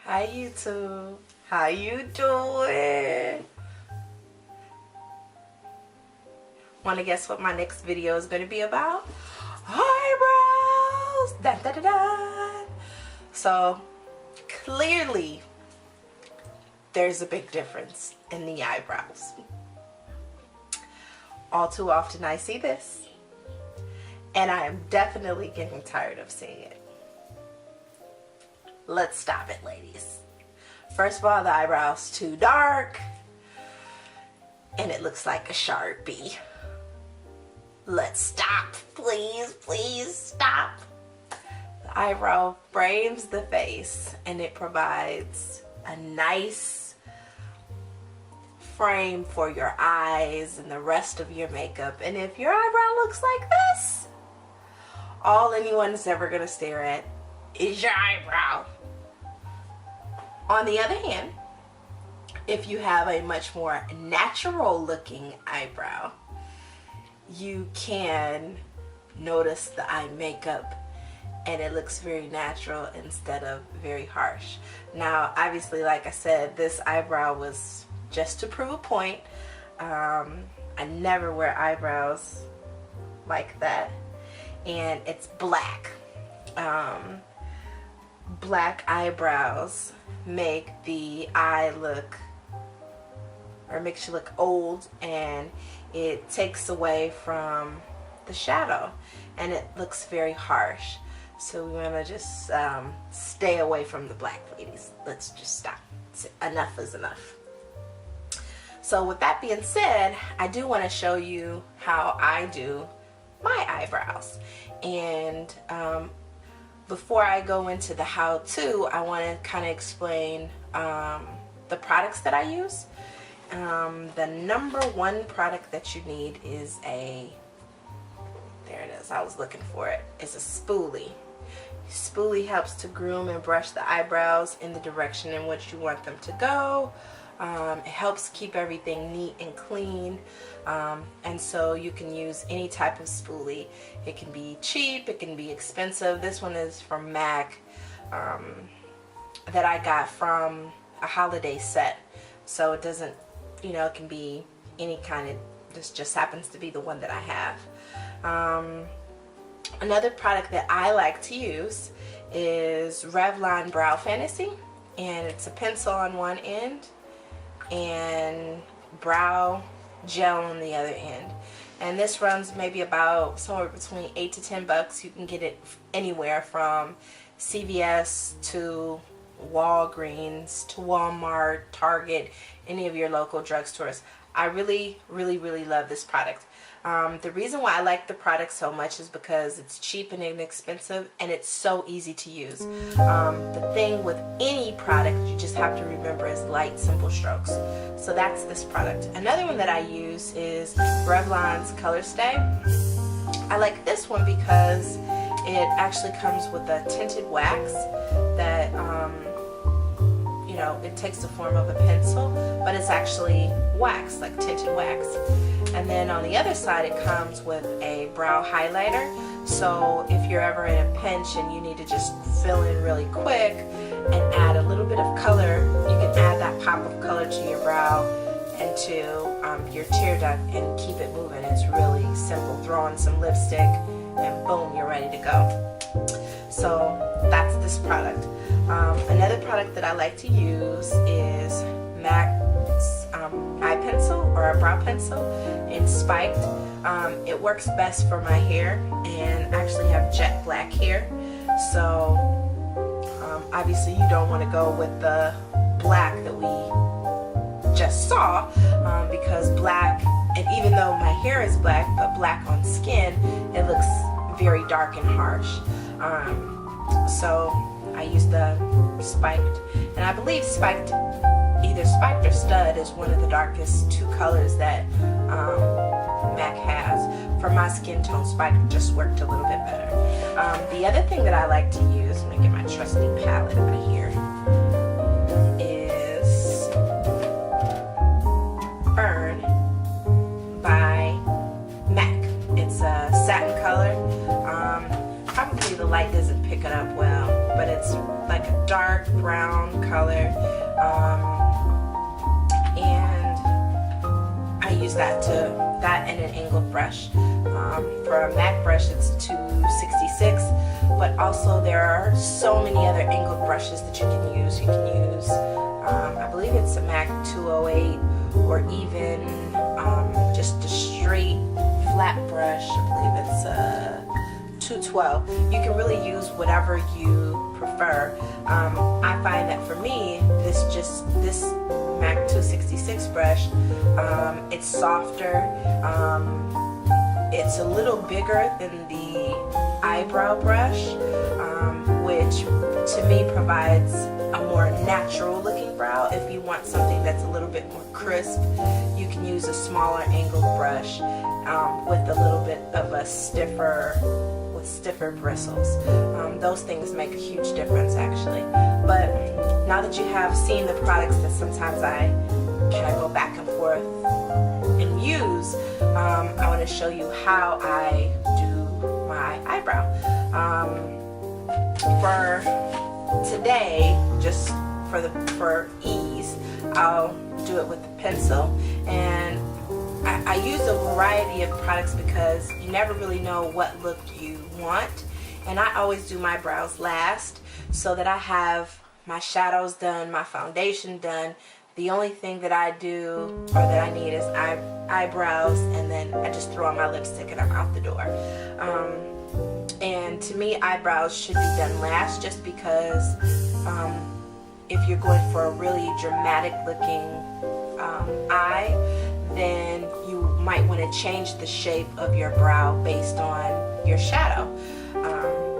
Hi YouTube, how you doing? Want to guess what my next video is going to be about? Eyebrows! Da, da, da, da. So clearly there's a big difference in the eyebrows. All too often I see this, and I am definitely getting tired of seeing it. Let's stop it, ladies. First of all, the eyebrow's too dark and it looks like a Sharpie. Let's stop, please, please stop. The eyebrow frames the face and it provides a nice frame for your eyes and the rest of your makeup. And if your eyebrow looks like this, all anyone's ever gonna stare at is your eyebrow. On the other hand, if you have a much more natural looking eyebrow, you can notice the eye makeup and it looks very natural instead of very harsh. Now, obviously, like I said, this eyebrow was just to prove a point. I never wear eyebrows like that, and it's black. Black eyebrows make the eye look, or makes you look old, and it takes away from the shadow and it looks very harsh. So we want to just stay away from the black, ladies. Let's just stop. Enough is enough. So with that being said, I do want to show you how I do my eyebrows. And before I go into the how-to, I want to kind of explain the products that I use. The number one product that you need is there it is, I was looking for it, is a spoolie. Spoolie helps to groom and brush the eyebrows in the direction in which you want them to go. It helps keep everything neat and clean, and so you can use any type of spoolie. It can be cheap, it can be expensive. This one is from MAC, that I got from a holiday set, so it doesn't, you know, it can be any kind of, this just happens to be the one that I have. Another product that I like to use is Revlon Brow Fantasy, and it's a pencil on one end and brow gel on the other end, and this runs maybe about somewhere between $8 to $10. You can get it anywhere from CVS to Walgreens to Walmart, Target, any of your local drugstores. I really love this product. The reason why I like the product so much is because it's cheap and inexpensive, and it's so easy to use. The thing with any product you just have to remember is light, simple strokes. So that's this product. Another one that I use is Revlon's Color Stay. I like this one because it actually comes with a tinted wax that you know, it takes the form of a pencil, but it's actually wax, like tinted wax. And then on the other side, it comes with a brow highlighter. So if you're ever in a pinch and you need to just fill in really quick and add a little bit of color, you can add that pop of color to your brow and to your tear duct and keep it moving. It's really simple. Throw on some lipstick and boom, you're ready to go. So that's this product. Another product that I like to use is MAC's eye pencil, or a brow pencil in spiked. It works best for my hair, and I actually have jet black hair, so obviously you don't want to go with the black that we just saw, because black, and even though my hair is black, but black on skin, it looks very dark and harsh. So I use the spiked, and I believe spiked, either spiked or stud, is one of the darkest two colors that MAC has. For my skin tone, spiked just worked a little bit better. The other thing that I like to use, let me get my trusty palette out of here, is Burn by MAC. It's a satin color. Probably the light doesn't pick it up well. but it's like a dark brown color, and I use that and an angled brush. For a MAC brush, it's 266, but also there are so many other angled brushes that you can use. You can use, I believe it's a MAC 208, or even just a straight flat brush. I believe it's a 212. You can really use whatever you prefer. I find that for me, this MAC 266 brush, it's softer. It's a little bigger than the eyebrow brush, which to me provides a more natural looking brow. If you want something that's a little bit more crisp, you can use a smaller angled brush with a little bit of a stiffer bristles. Those things make a huge difference actually. But now that you have seen the products that sometimes I kind of go back and forth and use, I want to show you how I do my eyebrow. For today, just for ease, I'll do it with the pencil, and I use a variety of products because you never really know what look you want, and I always do my brows last so that I have my shadows done, my foundation done. The only thing that I do or that I need is eyebrows, and then I just throw on my lipstick and I'm out the door. And to me, eyebrows should be done last, just because if you're going for a really dramatic looking eye, then you might want to change the shape of your brow based on your shadow.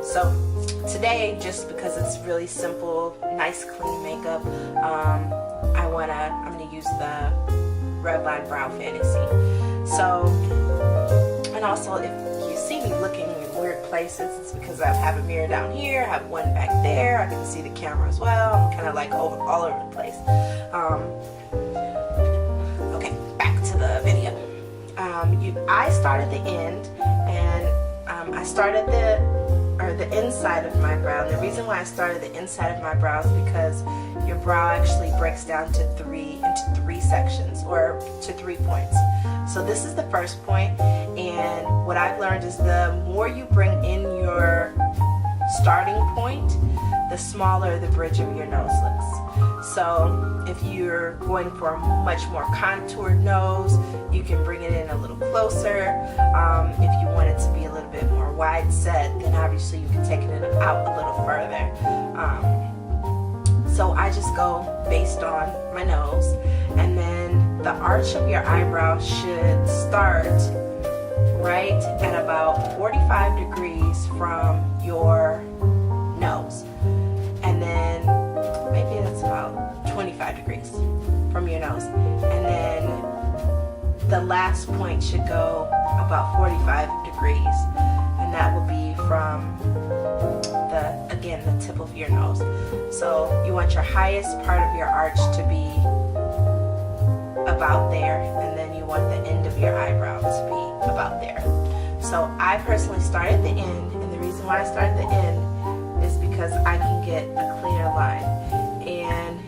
So today, just because it's really simple, nice clean makeup, I'm gonna use the Revlon Brow Fantasy. So, and also if you see me looking in weird places, it's because I have a mirror down here, I have one back there, I can see the camera as well. I'm kind of like all over the place. Okay, back to the video. I started the end, and I started the inside of my brow. And the reason why I started the inside of my brow is because your brow actually breaks down into three sections, or to 3 points. So this is the first point, and what I've learned is the more you bring in your starting point, the smaller the bridge of your nose looks. So if you're going for a much more contoured nose, you can bring it in a little closer. If you want it to be a little bit more wide set, then obviously you can take it out a little further. So I just go based on my nose, and then the arch of your eyebrow should start right at about 45 degrees from your nose, and then maybe that's about 25 degrees from your nose, and then the last point should go about 45 degrees, and that will be from the tip of your nose. So you want your highest part of your arch to be about there, and then you want the end of your eyebrow to be about there. So I personally start at the end, and the reason why I start at the end is because I can get a cleaner line. And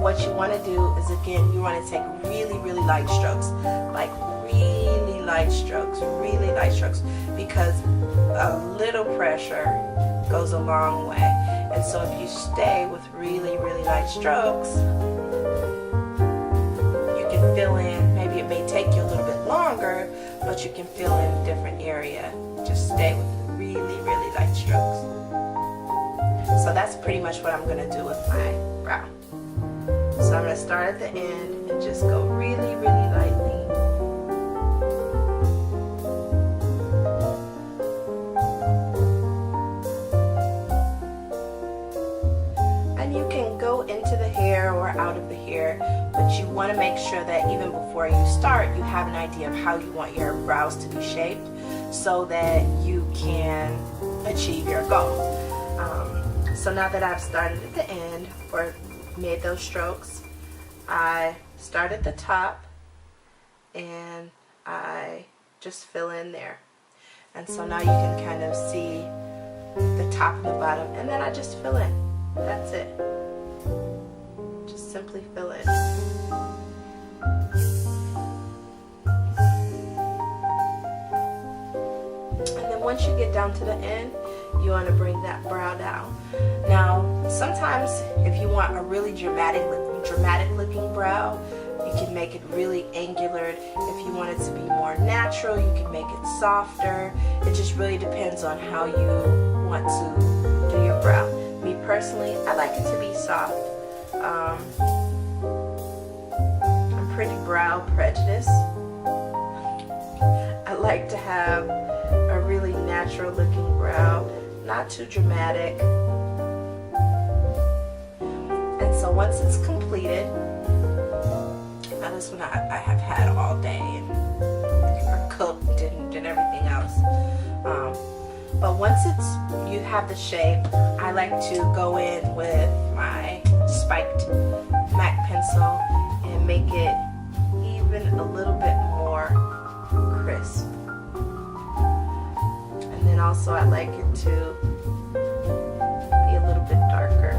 what you want to do is, again, you want to take really light strokes, like really light strokes, because a little pressure goes a long way. And so if you stay with really light strokes, you can fill in, maybe it may take you a little bit longer, but you can fill in a different area. Just stay with really light strokes. So that's pretty much what I'm going to do with my brow. So I'm going to start at the end and just go really lightly. And you can go into the hair or out of the hair, but you want to make sure that even before you start, you have an idea of how you want your brows to be shaped, so that you can achieve your goal. So now that I've started at the end, or made those strokes, I start at the top and I just fill in there. And so now you can kind of see the top and the bottom, and then I just fill in. That's it. Just simply fill in. And then once you get down to the end, you want to bring that brow down. Now, sometimes if you want a really dramatic looking brow, you can make it really angular. If you want it to be more natural, you can make it softer. It just really depends on how you want to do your brow. Me personally, I like it to be soft. I'm pretty brow prejudiced. I like to have a really natural looking brow, not too dramatic. And so once it's completed, now this one I have had all day and cooked and did everything else. But once you have the shape, I like to go in with my spiked MAC pencil and make it even a little bit more crisp. And then also I like it to be a little bit darker.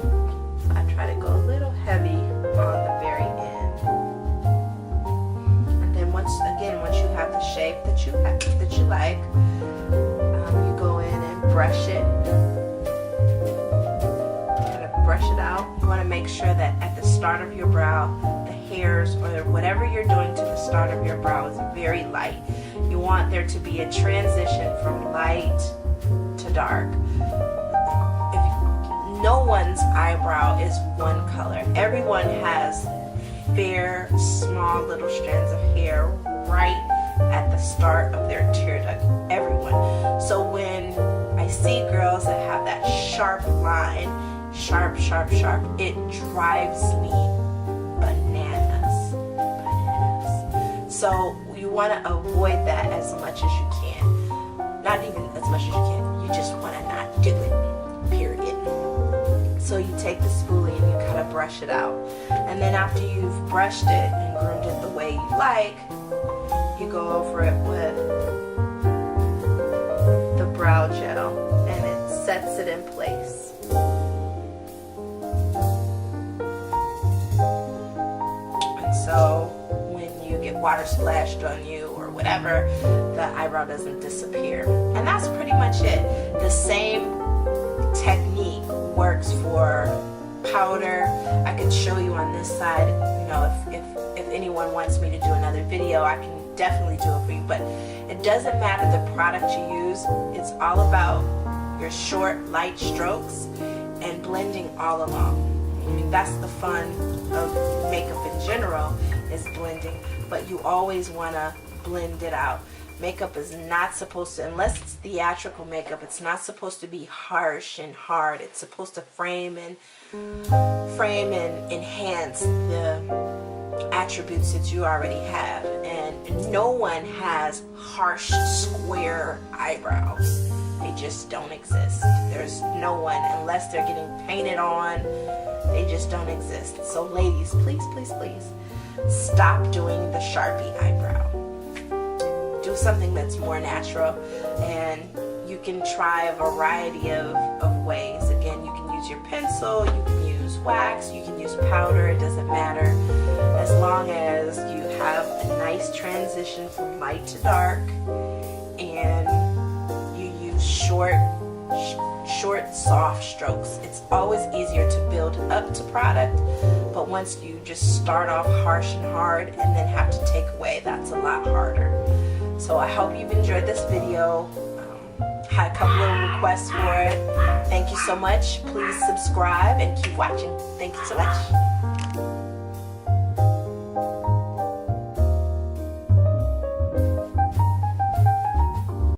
So I try to go a little heavy on the very end. And then once you have the shape that you like, you go in and brush it. Kind of brush it out. You want to make sure that at the start of your brow, the hairs or whatever you're doing to the start of your brow is very light. You want there to be a transition from light to dark. No one's eyebrow is one color. Everyone has fair, small little strands of hair right at the start of their tear duct. Everyone. So when I see girls that have that sharp line, sharp, it drives me bananas. So you want to avoid that as much as you can. Not even as much as you can. You just want to not do it. Period. So you take the spoolie and you kind of brush it out. And then after you've brushed it and groomed it the way you like, you go over it with the brow gel and it sets it in place. And so when you get water splashed on you or whatever, the eyebrow doesn't disappear. And that's pretty much it. The same technique works for powder. I can show you on this side, you know, if anyone wants me to do another video, I can definitely do it for you. But it doesn't matter the product you use. It's all about your short, light strokes and blending all along. I mean, that's the fun of makeup in general, is blending. But you always want to blend it out. Makeup is not supposed to, unless it's theatrical makeup, it's not supposed to be harsh and hard. It's supposed to frame and enhance the attributes that you already have. And no one has harsh square eyebrows. They just don't exist. There's no one, unless they're getting painted on. They just don't exist. So ladies, please stop doing the Sharpie eyebrow. Do something that's more natural, and you can try a variety of ways. Again, you can use your pencil, you can use wax, you can use powder, it doesn't matter, as long as you have a nice transition from light to dark and you use short soft strokes. It's always easier to build up to product, but once you just start off harsh and hard and then have to take away, that's a lot harder. So I hope you've enjoyed this video. Had a couple of requests for it. Thank you so much. Please subscribe and keep watching. Thank you so much.